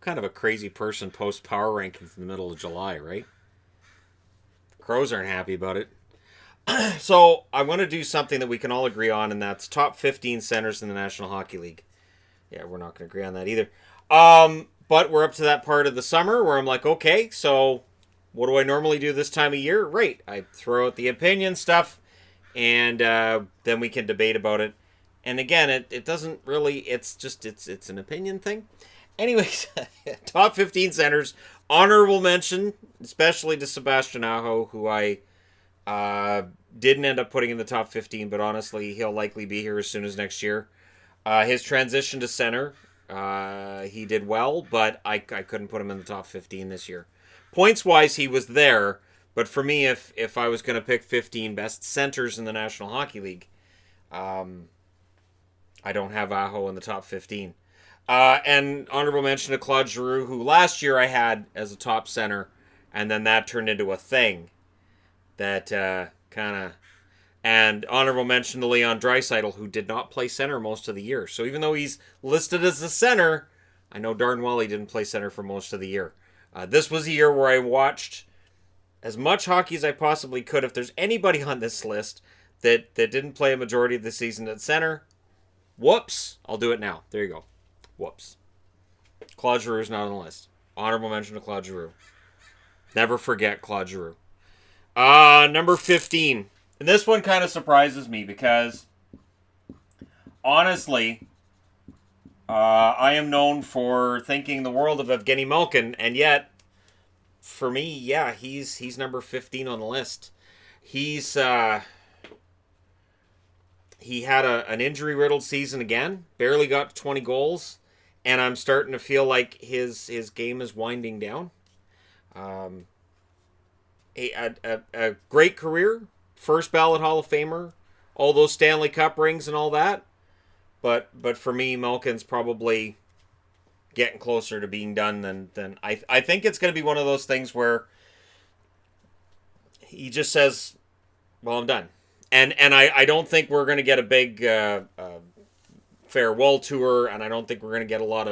kind of a crazy person post power rankings in the middle of July, right? The Crows aren't happy about it. So I want to do something that we can all agree on, and that's top 15 centers in the National Hockey League. Yeah, we're not going to agree on that either. But we're up to that part of the summer where I'm like, okay, so what do I normally do this time of year? Right, I throw out the opinion stuff, and then we can debate about it. And again, it doesn't really, it's an opinion thing. Anyways, top 15 centers. Honorable mention, especially to Sebastian Aho, who I didn't end up putting in the top 15, but honestly, he'll likely be here as soon as next year. His transition to center, he did well, but I couldn't put him in the top 15 this year. Points-wise, he was there, but for me, if I was going to pick 15 best centers in the National Hockey League, I don't have Aho in the top 15. And honorable mention to Claude Giroux, who last year I had as a top center, and then that turned into a thing that kind of... And honorable mention to Leon Draisaitl, who did not play center most of the year. So even though he's listed as a center, I know darn well he didn't play center for most of the year. This was a year where I watched as much hockey as I possibly could. If there's anybody on this list that didn't play a majority of the season at center, whoops, I'll do it now. There you go. Whoops. Claude Giroux is not on the list. Honorable mention to Claude Giroux. Never forget Claude Giroux. Number 15. And this one kind of surprises me because, honestly, I am known for thinking the world of Evgeny Malkin, and yet, for me, yeah, he's number 15 on the list. He had an injury-riddled season again, barely got to 20 goals, and I'm starting to feel like his game is winding down. A great career. First ballot Hall of Famer, all those Stanley Cup rings and all that. But for me, Malkin's probably getting closer to being done than I think it's going to be one of those things where he just says, well, I'm done. And I don't think we're going to get a big farewell tour, and I don't think we're going to get a lot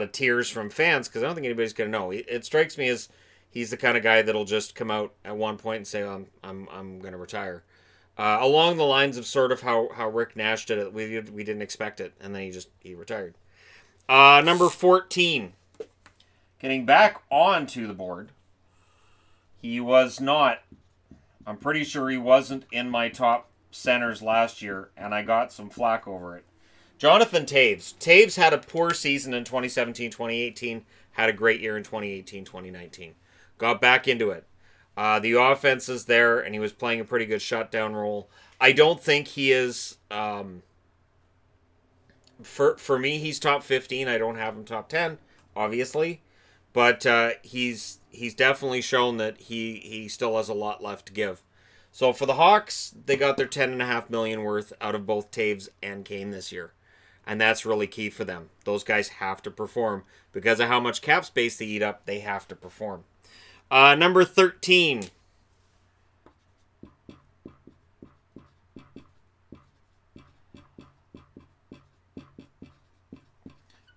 of tears from fans, because I don't think anybody's going to know. It strikes me as he's the kind of guy that'll just come out at one point and say, I'm going to retire. Along the lines of sort of how Rick Nash did it. We didn't expect it, and then he retired. Number 14. Getting back onto the board. He was not. I'm pretty sure he wasn't in my top centers last year, and I got some flack over it. Jonathan Toews. Toews had a poor season in 2017-2018. Had a great year in 2018-2019. Got back into it. The offense is there, and he was playing a pretty good shutdown role. I don't think he is... For me, he's top 15. I don't have him top 10, obviously. But he's definitely shown that he still has a lot left to give. So for the Hawks, they got their $10.5 million worth out of both Toews and Kane this year. And that's really key for them. Those guys have to perform. Because of how much cap space they eat up, they have to perform. Number 13.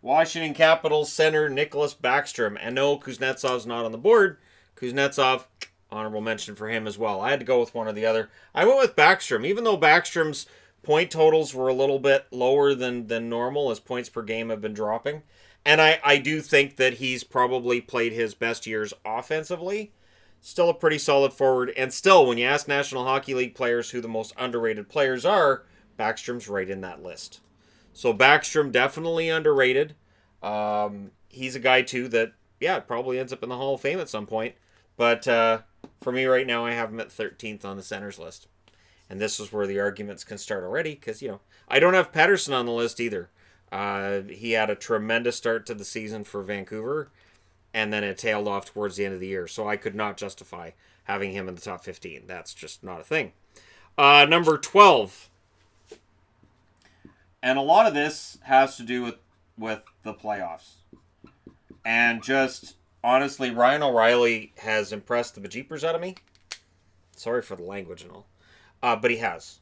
Washington Capitals center Nicholas Backstrom. And no, Kuznetsov's not on the board. Kuznetsov, honorable mention for him as well. I had to go with one or the other. I went with Backstrom. Even though Backstrom's point totals were a little bit lower than normal, as points per game have been dropping. And I do think that he's probably played his best years offensively. Still a pretty solid forward. And still, when you ask National Hockey League players who the most underrated players are, Backstrom's right in that list. So Backstrom definitely underrated. He's a guy, too, that, yeah, probably ends up in the Hall of Fame at some point. But for me right now, I have him at 13th on the centers list. And this is where the arguments can start already, because, I don't have Pettersson on the list either. He had a tremendous start to the season for Vancouver, and then it tailed off towards the end of the year. So I could not justify having him in the top 15. That's just not a thing. Number 12. And a lot of this has to do with the playoffs. And just, honestly, Ryan O'Reilly has impressed the bejeepers out of me. Sorry for the language and all. But he has.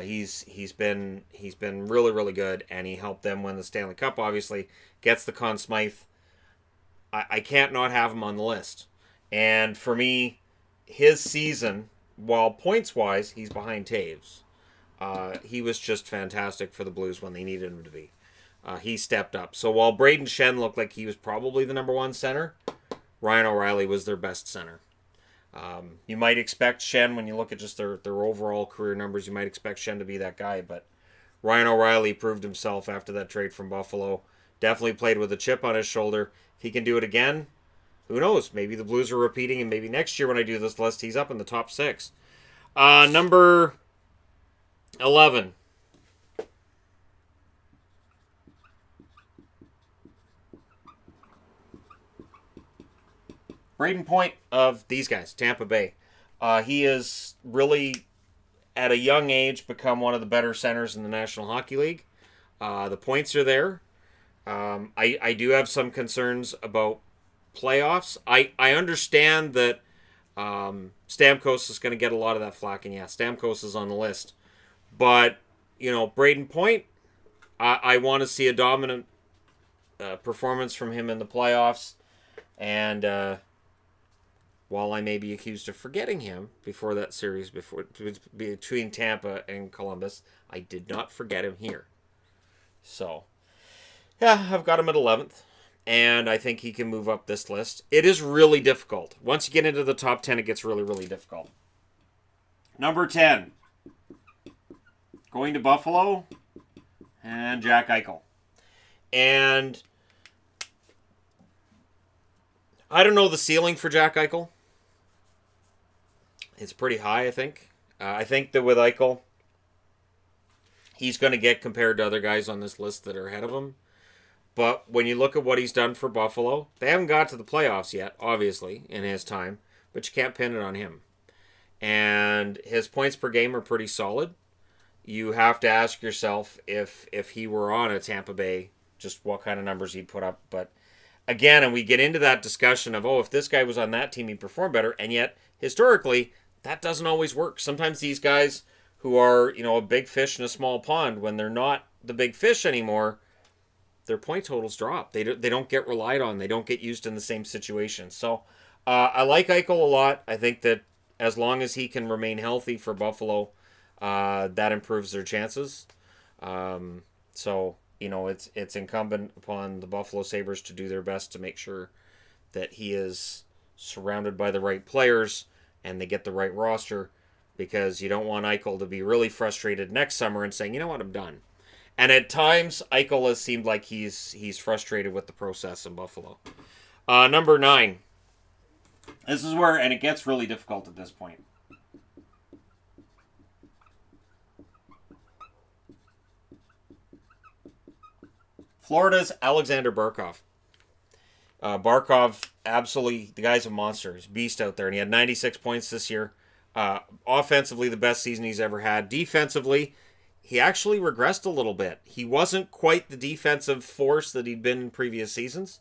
He's been really really good, and he helped them win the Stanley Cup. Obviously, gets the Conn Smythe. I can't not have him on the list. And for me, his season, while points wise, he's behind Taves. He was just fantastic for the Blues when they needed him to be. He stepped up. So while Brayden Schenn looked like he was probably the number one center, Ryan O'Reilly was their best center. You might expect Schenn, when you look at just their overall career numbers, you might expect Schenn to be that guy, but Ryan O'Reilly proved himself after that trade from Buffalo. Definitely played with a chip on his shoulder. If he can do it again, who knows? Maybe the Blues are repeating, and maybe next year when I do this list, he's up in the top 6. Number 11. Brayden Point of these guys, Tampa Bay. He is really, at a young age, become one of the better centers in the National Hockey League. The points are there. I do have some concerns about playoffs. I understand that Stamkos is going to get a lot of that flack, and yeah, Stamkos is on the list. But, Brayden Point, I want to see a dominant performance from him in the playoffs. And while I may be accused of forgetting him before that series between Tampa and Columbus, I did not forget him here. So, yeah, I've got him at 11th, and I think he can move up this list. It is really difficult. Once you get into the top 10, it gets really, really difficult. Number 10, going to Buffalo, and Jack Eichel. And I don't know the ceiling for Jack Eichel. It's pretty high, I think. I think that with Eichel, he's going to get compared to other guys on this list that are ahead of him. But when you look at what he's done for Buffalo, they haven't got to the playoffs yet, obviously, in his time. But you can't pin it on him. And his points per game are pretty solid. You have to ask yourself if he were on a Tampa Bay, just what kind of numbers he'd put up. But again, and we get into that discussion of, if this guy was on that team, he'd perform better. And yet, historically, that doesn't always work. Sometimes these guys who are, a big fish in a small pond, when they're not the big fish anymore, their point totals drop. They don't get relied on. They don't get used in the same situation. So I like Eichel a lot. I think that as long as he can remain healthy for Buffalo, that improves their chances. So, it's incumbent upon the Buffalo Sabres to do their best to make sure that he is surrounded by the right players and they get the right roster, because you don't want Eichel to be really frustrated next summer and saying, you know what, I'm done. And at times, Eichel has seemed like he's frustrated with the process in Buffalo. Number 9. This is where, and it gets really difficult at this point. Florida's Aleksander Barkov. Barkov, absolutely, the guy's a monster. He's a beast out there, and he had 96 points this year. Offensively, the best season he's ever had. Defensively, he actually regressed a little bit. He wasn't quite the defensive force that he'd been in previous seasons.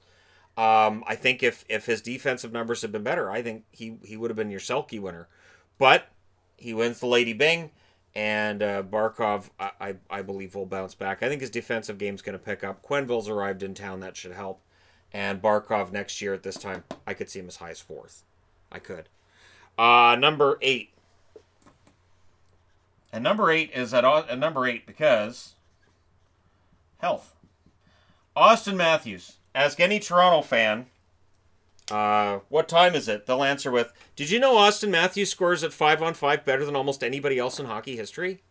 I think if his defensive numbers had been better, I think he would have been your Selke winner. But he wins the Lady Byng, and Barkov, I believe, will bounce back. I think his defensive game's going to pick up. Quenneville's arrived in town. That should help. And Barkov next year at this time, I could see him as high as 4th. I could. Number 8. And number 8 is at number 8 because health. Auston Matthews. Ask any Toronto fan, what time is it? They'll answer with, did you know Auston Matthews scores at 5-on-5 better than almost anybody else in hockey history?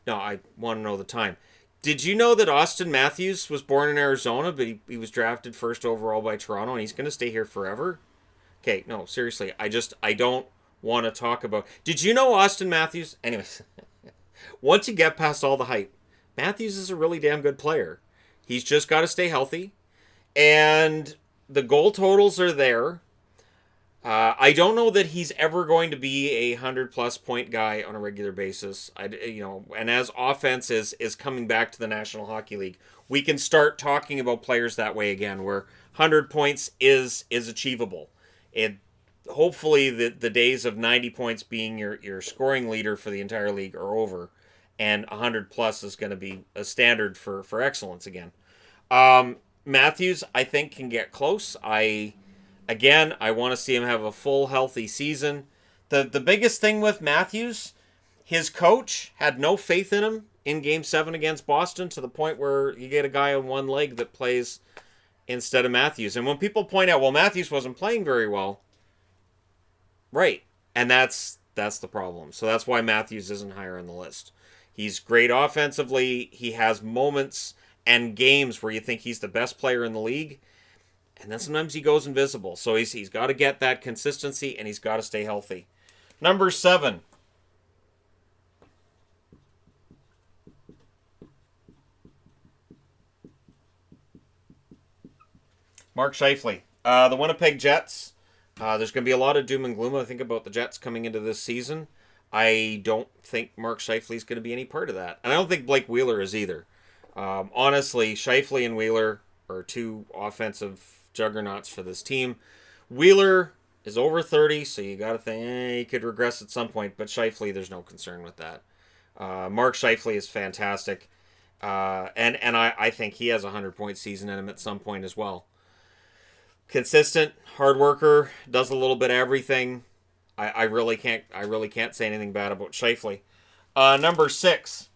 No, I want to know the time. Did you know that Auston Matthews was born in Arizona, but he was drafted first overall by Toronto, and he's going to stay here forever? Okay, no, seriously, I don't want to talk about... Did you know Auston Matthews... Anyways, once you get past all the hype, Matthews is a really damn good player. He's just got to stay healthy, and the goal totals are there. I don't know that he's ever going to be a 100-plus point guy on a regular basis. And as offense is coming back to the National Hockey League, we can start talking about players that way again, where 100 points is achievable. Hopefully the days of 90 points being your scoring leader for the entire league are over, and 100 plus is going to be a standard for excellence again. Matthews, I think, can get close. I want to see him have a full healthy season. The biggest thing with Matthews, his coach had no faith in him in Game 7 against Boston, to the point where you get a guy on one leg that plays instead of Matthews. And when people point out, well, Matthews wasn't playing very well, right, and that's the problem. So that's why Matthews isn't higher on the list. He's great offensively. He has moments and games where you think he's the best player in the league, and then sometimes he goes invisible. So he's got to get that consistency, and he's got to stay healthy. Number 7. Mark Scheifele. The Winnipeg Jets. There's going to be a lot of doom and gloom, I think, about the Jets coming into this season. I don't think Mark Scheifele is going to be any part of that. And I don't think Blake Wheeler is either. Honestly, Scheifele and Wheeler are two offensive juggernauts for this team. Wheeler is over 30, so you got to think he could regress at some point. But Scheifele, there's no concern with that. Mark Scheifele is fantastic. And I think he has a 100-point season in him at some point as well. Consistent, hard worker, does a little bit of everything. I really can't say anything bad about Scheifele. Number 6.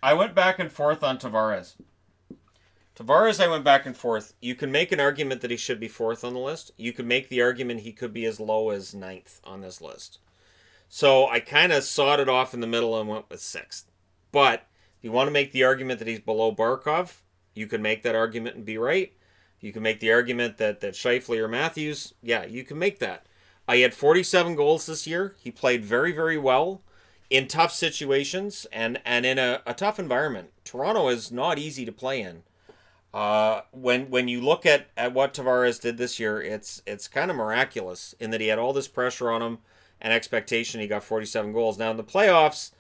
I went back and forth on Tavares. I went back and forth. You can make an argument that he should be 4th on the list. You can make the argument he could be as low as 9th on this list. So I kind of sawed it off in the middle and went with 6th. But if you want to make the argument that he's below Barkov, you can make that argument and be right. You can make the argument that Scheifele or Matthews, yeah, you can make that. He had 47 goals this year. He played very, very well in tough situations and in a tough environment. Toronto is not easy to play in. When you look at what Tavares did this year, it's kind of miraculous in that he had all this pressure on him and expectation. He got 47 goals. Now in the playoffs,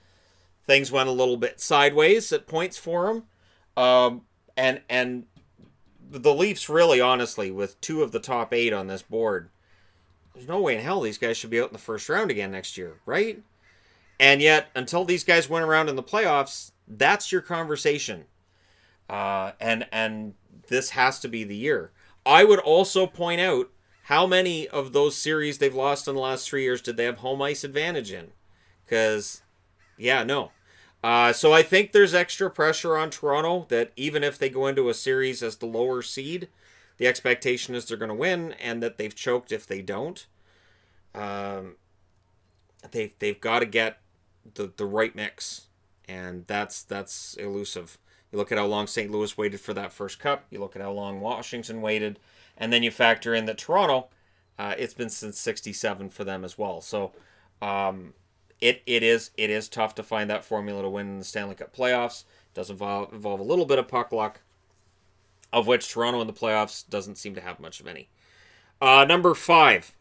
things went a little bit sideways at points for him. And the Leafs, really, honestly, with 2 of the top 8 on this board, there's no way in hell these guys should be out in the first round again next year, right? And yet, until these guys went around in the playoffs, that's your conversation. And this has to be the year. I would also point out how many of those series they've lost in the last 3 years did they have home ice advantage in? Because, yeah, no. So I think there's extra pressure on Toronto that even if they go into a series as the lower seed, the expectation is they're going to win and that they've choked if they don't. They've got to get the right mix, and that's elusive. You look at how long St. Louis waited for that first cup. You look at how long Washington waited, and then you factor in that Toronto, it's been since '67 for them as well. So it is tough to find that formula to win in the Stanley Cup playoffs. It does involve a little bit of puck luck, of which Toronto in the playoffs doesn't seem to have much of any. Number 5.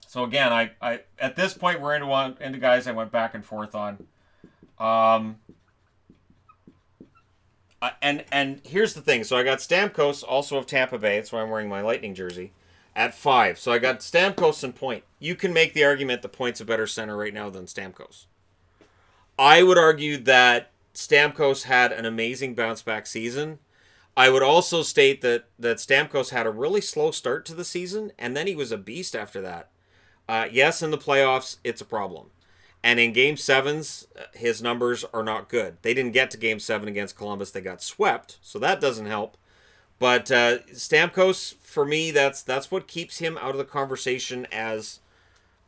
So again, I at this point we're into guys I went back and forth on. And here's the thing. So I got Stamkos, also of Tampa Bay. That's why I'm wearing my Lightning jersey, at 5. So I got Stamkos and Point. You can make the argument that Point's a better center right now than Stamkos. I would argue that Stamkos had an amazing bounce-back season. I would also state that Stamkos had a really slow start to the season, and then he was a beast after that. Yes, in the playoffs, it's a problem. And in Game 7s, his numbers are not good. They didn't get to Game 7 against Columbus. They got swept, so that doesn't help. But Stamkos, for me, that's what keeps him out of the conversation as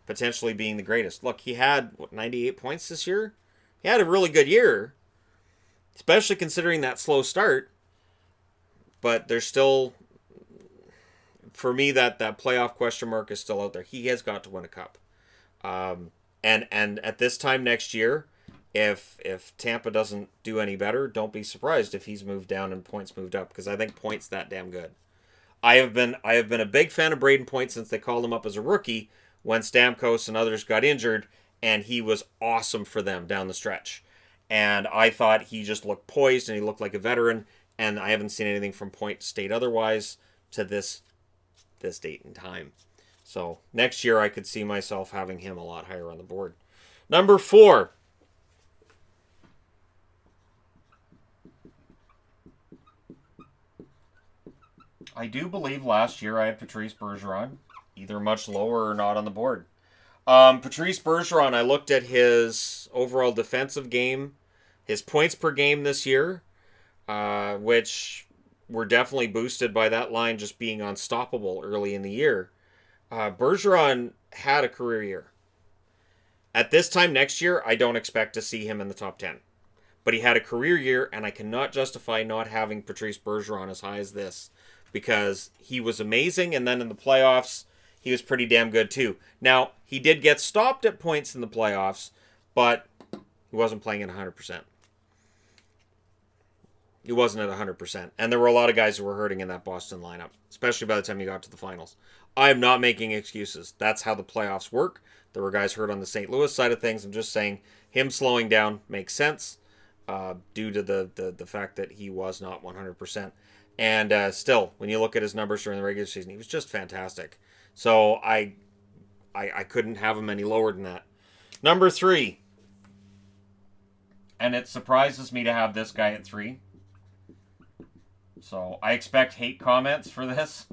potentially being the greatest. Look, he had, 98 points this year? He had a really good year, especially considering that slow start. But there's still, for me, that playoff question mark is still out there. He has got to win a cup. And at this time next year, if Tampa doesn't do any better, don't be surprised if he's moved down and Point's moved up, because I think Point's that damn good. I have been a big fan of Brayden Point since they called him up as a rookie when Stamkos and others got injured, and he was awesome for them down the stretch. And I thought he just looked poised and he looked like a veteran, and I haven't seen anything from Point to state otherwise to this date and time. So next year I could see myself having him a lot higher on the board. Number 4. I do believe last year I had Patrice Bergeron, either much lower or not on the board. Patrice Bergeron, I looked at his overall defensive game, his points per game this year, which were definitely boosted by that line just being unstoppable early in the year. Bergeron had a career year. At this time next year, I don't expect to see him in the top 10. But he had a career year, and I cannot justify not having Patrice Bergeron as high as this because he was amazing, and then in the playoffs, he was pretty damn good too. Now, he did get stopped at points in the playoffs, but he wasn't playing at 100%. He wasn't at 100%. And there were a lot of guys who were hurting in that Boston lineup, especially by the time you got to the finals. I am not making excuses. That's how the playoffs work. There were guys hurt on the St. Louis side of things. I'm just saying him slowing down makes sense due to the fact that he was not 100%. And still, when you look at his numbers during the regular season, he was just fantastic. So I couldn't have him any lower than that. Number 3. And it surprises me to have this guy at 3. So I expect hate comments for this.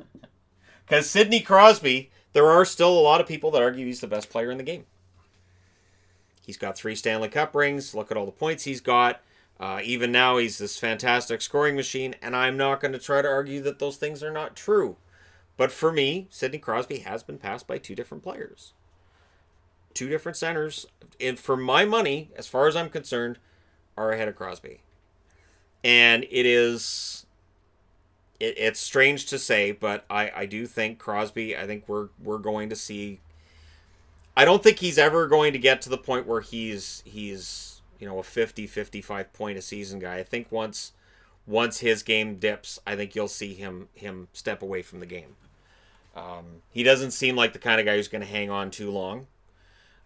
Because Sidney Crosby, there are still a lot of people that argue he's the best player in the game. He's got 3 Stanley Cup rings. Look at all the points he's got. Even now, he's this fantastic scoring machine. And I'm not going to try to argue that those things are not true. But for me, Sidney Crosby has been passed by 2 different players. 2 different centers. And for my money, as far as I'm concerned, are ahead of Crosby. And it's strange to say, but I do think Crosby, I think we're going to see. I don't think he's ever going to get to the point where he's a 50-55 point a season guy. I think once his game dips, I think you'll see him step away from the game. He doesn't seem like the kind of guy who's going to hang on too long,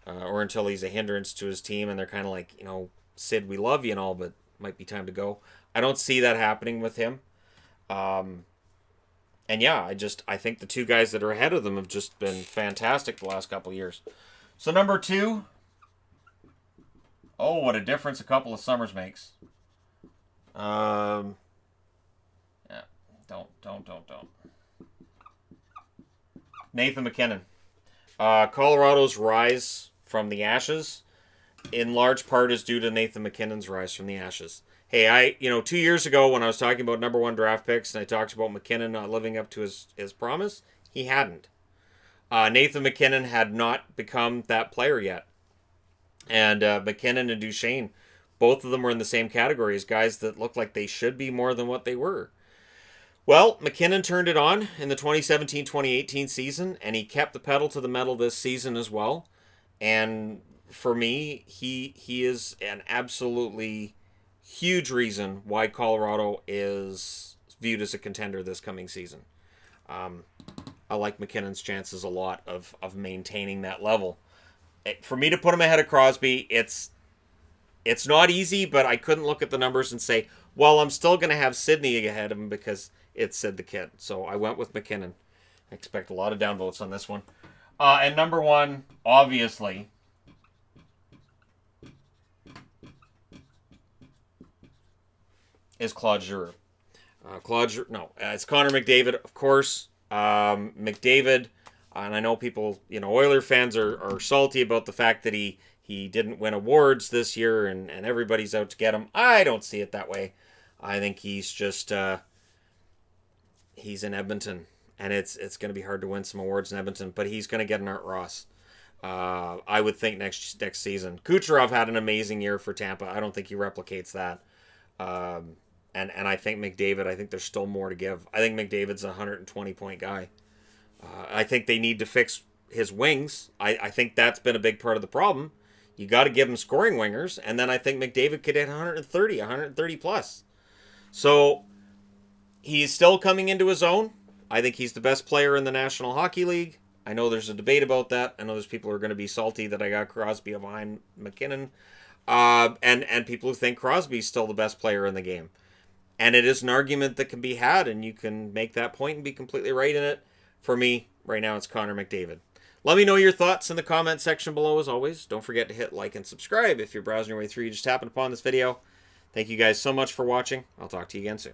or until he's a hindrance to his team and they're kind of like, Sid, we love you and all, but might be time to go. I don't see that happening with him. And yeah, I think the 2 guys that are ahead of them have just been fantastic the last couple of years. So number 2, oh, what a difference a couple of summers makes. Yeah, don't. Nathan MacKinnon. Colorado's rise from the ashes, in large part, is due to Nathan MacKinnon's rise from the ashes. Hey, 2 years ago when I was talking about number 1 draft picks and I talked about MacKinnon not living up to his promise, he hadn't. Nathan MacKinnon had not become that player yet. And MacKinnon and Duchesne, both of them were in the same category as guys that looked like they should be more than what they were. Well, MacKinnon turned it on in the 2017-2018 season, and he kept the pedal to the metal this season as well. And for me, he is an absolutely huge reason why Colorado is viewed as a contender this coming season. I like MacKinnon's chances a lot of maintaining that level. For me to put him ahead of Crosby, it's not easy, but I couldn't look at the numbers and say, well, I'm still going to have Sidney ahead of him because it's Sid the Kid. So I went with MacKinnon. I expect a lot of downvotes on this one. And number 1, obviously, is Claude Giroux. It's Connor McDavid, of course. McDavid, and I know people, Oiler fans are salty about the fact that he didn't win awards this year and everybody's out to get him. I don't see it that way. I think he's just, he's in Edmonton, and it's going to be hard to win some awards in Edmonton, but he's going to get an Art Ross. I would think next season. Kucherov had an amazing year for Tampa. I don't think he replicates that. And I think McDavid, I think there's still more to give. I think McDavid's a 120-point guy. I think they need to fix his wings. I think that's been a big part of the problem. You got to give him scoring wingers, and then I think McDavid could hit 130 plus. So he's still coming into his own. I think he's the best player in the National Hockey League. I know there's a debate about that. I know there's people who are going to be salty that I got Crosby behind MacKinnon. And people who think Crosby's still the best player in the game. And it is an argument that can be had, and you can make that point and be completely right in it. For me, Right now it's Connor McDavid. Let me know your thoughts in the comment section below as always. Don't forget to hit like and subscribe if you're browsing your way through. You just happened upon this video. Thank you guys so much for watching. I'll talk to you again soon.